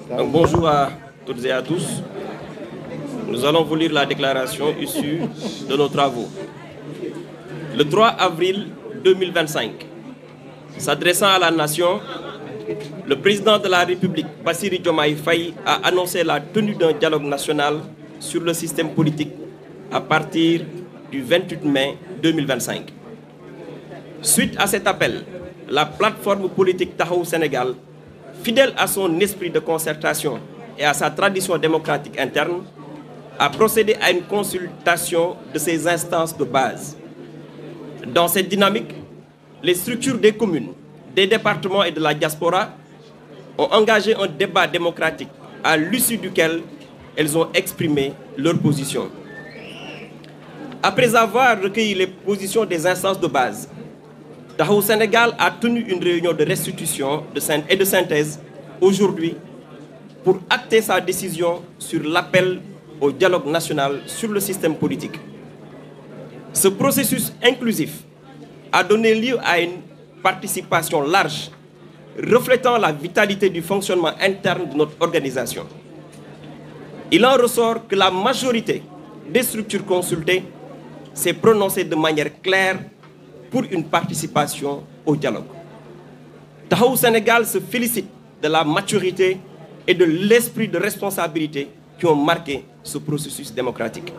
Donc, bonjour à toutes et à tous. Nous allons vous lire la déclaration issue de nos travaux. Le 3 avril 2025, s'adressant à la nation, le président de la République, Bassirou Diomaye Faye, a annoncé la tenue d'un dialogue national sur le système politique à partir du 28 mai 2025. Suite à cet appel, la plateforme politique Taxawu Sénégal, fidèle à son esprit de concertation et à sa tradition démocratique interne, a procédé à une consultation de ses instances de base. Dans cette dynamique, les structures des communes, des départements et de la diaspora ont engagé un débat démocratique à l'issue duquel elles ont exprimé leur position. Après avoir recueilli les positions des instances de base, Taxawu Sénégal a tenu une réunion de restitution et de synthèse aujourd'hui pour acter sa décision sur l'appel au dialogue national sur le système politique. Ce processus inclusif a donné lieu à une participation large, reflétant la vitalité du fonctionnement interne de notre organisation. Il en ressort que la majorité des structures consultées s'est prononcée de manière claire pour une participation au dialogue. Taxawu Sénégal se félicite de la maturité et de l'esprit de responsabilité qui ont marqué ce processus démocratique.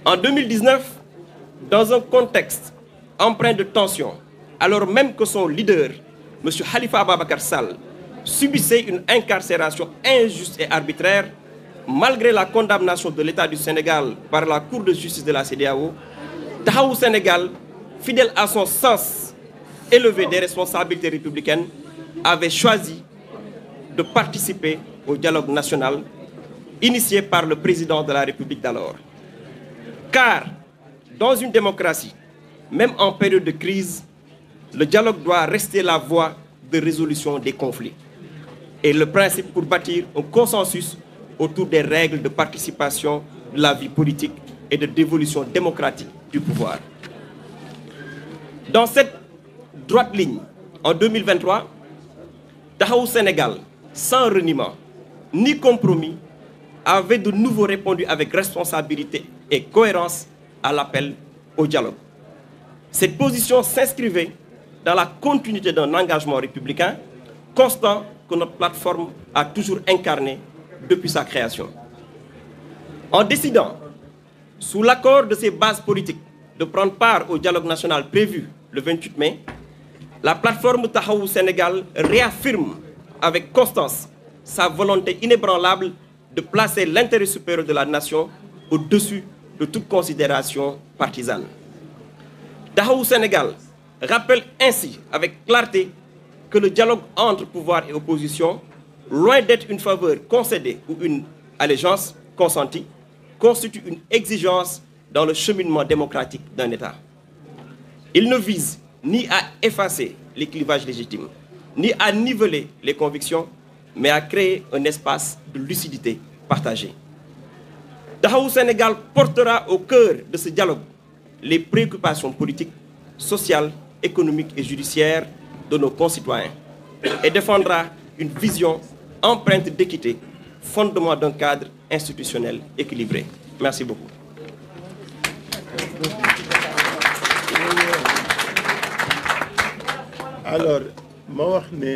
En 2019, dans un contexte empreint de tension, alors même que son leader, M. Khalifa Ababacar Sall, subissait une incarcération injuste et arbitraire, malgré la condamnation de l'État du Sénégal par la Cour de justice de la CEDEAO, Taxawu Sénégal, fidèle à son sens élevé des responsabilités républicaines, avait choisi de participer au dialogue national initié par le président de la République d'alors. Car, dans une démocratie, même en période de crise, le dialogue doit rester la voie de résolution des conflits et le principe pour bâtir un consensus autour des règles de participation de la vie politique et de dévolution démocratique du pouvoir. Dans cette droite ligne, en 2023, Taxawu Sénégal, sans reniement ni compromis, avait de nouveau répondu avec responsabilité et cohérence à l'appel au dialogue. Cette position s'inscrivait dans la continuité d'un engagement républicain constant que notre plateforme a toujours incarné depuis sa création. En décidant, sous l'accord de ses bases politiques, de prendre part au dialogue national prévu le 28 mai, la plateforme Taxawu Sénégal réaffirme avec constance sa volonté inébranlable de placer l'intérêt supérieur de la nation au-dessus de toute considération partisane. Taxawu Sénégal rappelle ainsi avec clarté que le dialogue entre pouvoir et opposition, loin d'être une faveur concédée ou une allégeance consentie, constitue une exigence dans le cheminement démocratique d'un État. Il ne vise ni à effacer les clivages légitimes, ni à niveler les convictions, mais à créer un espace de lucidité partagée. Taxawu Sénégal portera au cœur de ce dialogue les préoccupations politiques, sociales, économiques et judiciaires de nos concitoyens et défendra une vision empreinte d'équité, fondement d'un cadre institutionnel équilibré. Merci beaucoup. Alors, ma wax ne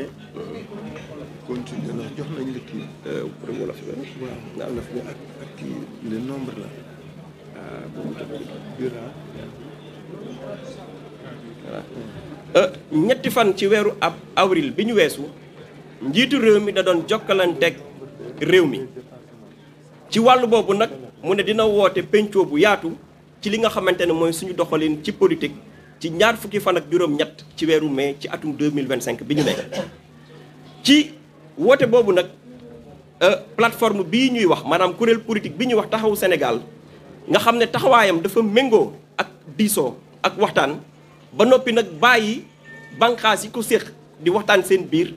continue na jox nañ la kii wolof la ak kii le nombre là ñetti fan ci weeru avril bi ñu weesu njiitu réew mi da doon jokkalanteeg réew mi ci wàllu boobu nag mu ne dina woote pencoo bu yaatu ci li nga xamante ne mooy suñu doxalin ci politique ci ñaar fukki fan ak juróom-ñett ci weeru mai ci atum 2025 bi ñu nekk. ci woote boobu nag plateforme bii ñuy wax maanaam kuréel politique bi ñuy wax Taxawu Sénégal nga xam ne taxawaayam dafa méngoo ak diisoo ak waxtaan ba noppi nag bàyyi banqaas yi ko séq di waxtaan seen biir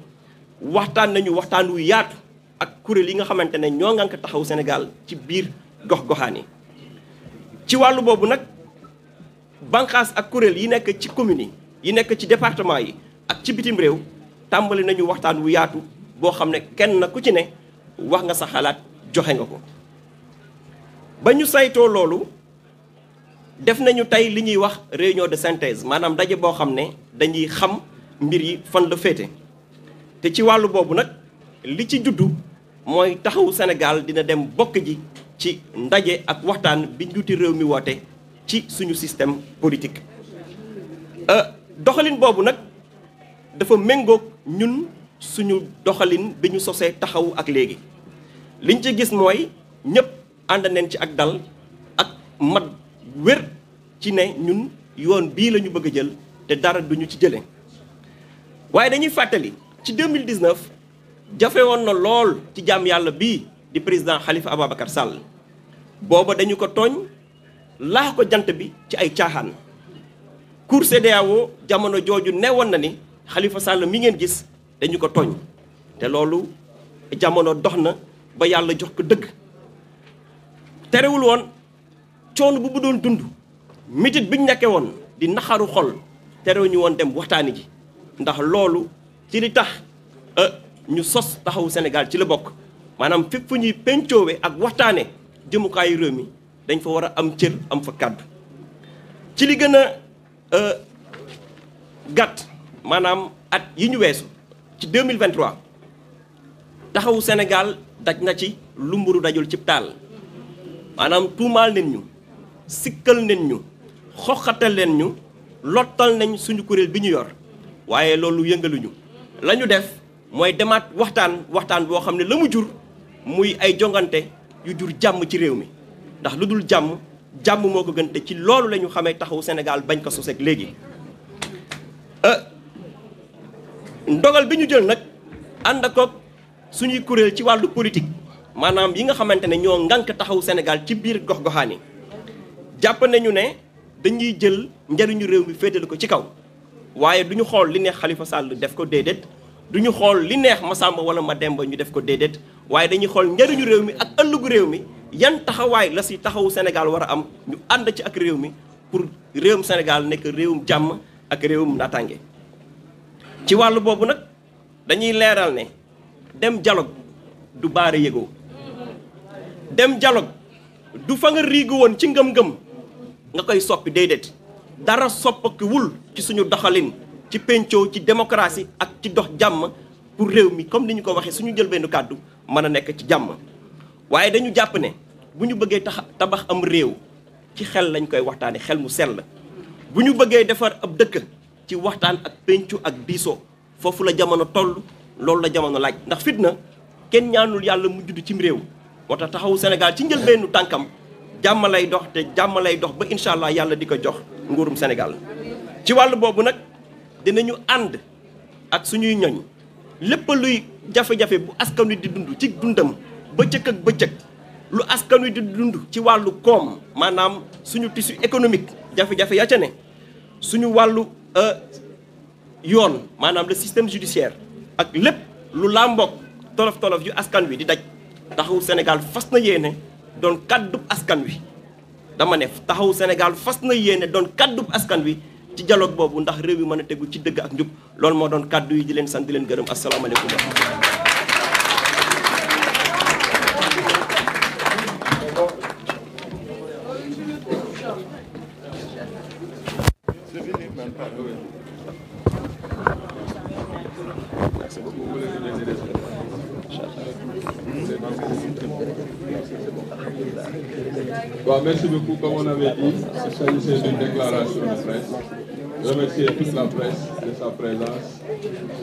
waxtaan nañu waxtaan wu yaatu ak kuréel yi nga xamante ne ñoo ngank Taxawu Sénégal ci biir gox-goxaan yi. ci wàllu boobu nag banqaas ak kuréel yi nekk ci communes yi nekk ci département yi ak ci bitim réew tàmbali nañu waxtaan wu yaatu boo xam ne kenn ku ci ne wax nga sa xalaat joxe nga ko. ba ñu saytoo loolu def nañu tey li ñuy wax réunion de synthèse maanaam daje boo xam ne dañuy xam mbir yi fan la féete te ci wàllu boobu nag li ci juddu mooy taxawu Sénégal dina dem bokk ji ci ndaje ak waxtaan bi njuuti réew mi woote ci suñu système politique. doxalin boobu nag dafa méngoog ñun suñu doxalin bi ñu sosee taxawu ak léegi liñ ci gis mooy ñëpp ànd nañ ci ak dal ak mat wér ci ne ñun yoon bii la ñu bëgg a jël te dara duñu ci jëlee waaye dañuy fàttali ci 2019 jafe woon na lool ci jaam yàlla bii di président Khalifa Ababacar Sall booba dañu ko tooñ laax ko jant bi ci ay caaxaan Cour CEDEAO jamono jooju newoon na ni Khalifa Sall mi ngeen gis dañu ko tooñ te loolu jamono dox na ba yàlla jox ko dëgg terewul woon coono bu doon dund mitit biñ nekkee woon di naxaru xol terew ñu woon dem waxtaani ji ndax loolu ci li tax ñu sos taxawu Sénégal ci la bokk maanaam fépp fu ñuy pencoowe ak waxtaane jëmukaayu réew mi dañ fa war a am cër am fa kàddu ci li gën a gàtt maanaam at yi ñu weesu ci 2023 taxawu Sénégal daj na ci lu mburu dajul cib taal maanaam tuumaal nen ñu sikkal nen ñu xoxatal leen ñu lottal nañ suñu kuréel bi ñu yor waaye loolu yëngaluñu la ñu def mooy demaat waxtaan boo xam ne la mu jur muy ay jongante yu jur jàmm ci réew mi ndax lu dul jàmm moo ko gën te ci loolu la ñu xamee taxawu Sénégal bañ ko soseeg léegi ndogal bi ñu jël nag ànd ak suñuy kuréel ci wàllu politique maanaam yi nga xamante ne ñoo ngànk taxawu Sénégal ci biir gox-goxaan yi jàpp nañu ne dañuy jël njariñu réew mi féetale ko ci kaw waaye du ñu xool li neex Khalifa Sall def ko déedéet du ñu xool li neex Massamba wala Mademba ñu def ko déedéet waaye dañuy xool njariñu réew mi ak ëllëgu réew mi yan taxawaay la si taxawu Sénégal war a am ñu ànd ci ak réew mi pour réewum Sénégal nekk réewum jàmm ak réewum naataange. ci wàllu boobu nag dañuy leeral ne dem dialogue du baare yëgoo dem dialogue du fa nga riigu woon ci ngëm-ngëm nga koy soppi déedéet dara soppakiwul ci suñu doxalin ci pencoo ci démocratie ak ci dox jàmm pour réew mi comme ni ñu ko waxee suñu jël benn kàddu mën a nekk ci jàmm waaye dañu jàpp ne bu ñu bëggee tabax am réew ci xel lañ koy waxtaane xel mu sell bu ñu bëggee defar ab dëkk ci waxtaan ak pencu ak diisoo foofu la jamono toll loolu la jamono laaj ndax fitna kenn ñaanul yàlla mu judd cim réew moo tax taxawu Sénégal ci njëlbeenu tànkam jàmm lay dox te jàmm lay dox ba incha allah yàlla di ko jox nguurum Sénégal. ci wàllu boobu nag dinañu ànd ak suñuy ñoñ lépp luy jafe-jafe bu askan wi di dund ci dundam bëccëg ak bëccëg lu askan wi di dund ci wàllu koom maanaam suñu tissu économique jafe-jafe ya ca ne suñu wàllu yoon maanaam le système judiciaire ak lépp lu làmboog tolof-tolof yu askan wi di daj taxawu Sénégal fas na yéene doon kàddub askan wi dama ne taxawu Sénégal fas na yéene doon kàddub askan wi ci dialogue boobu ndax réew mi mën a tegu ci dëgg ak njub loolu moo doon kàddu yi di leen sant di leen gërëm asalaamaaleykum. Bon, merci beaucoup. Comme on avait dit, il s'agissait d'une déclaration de presse. Remercier toute la presse de sa présence.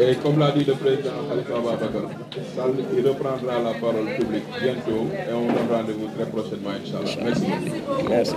Et comme l'a dit le président Khalifa Ababacar Sall, il reprendra la parole publique bientôt et on donne rendez-vous très prochainement, Inch'Allah. Merci beaucoup. Merci.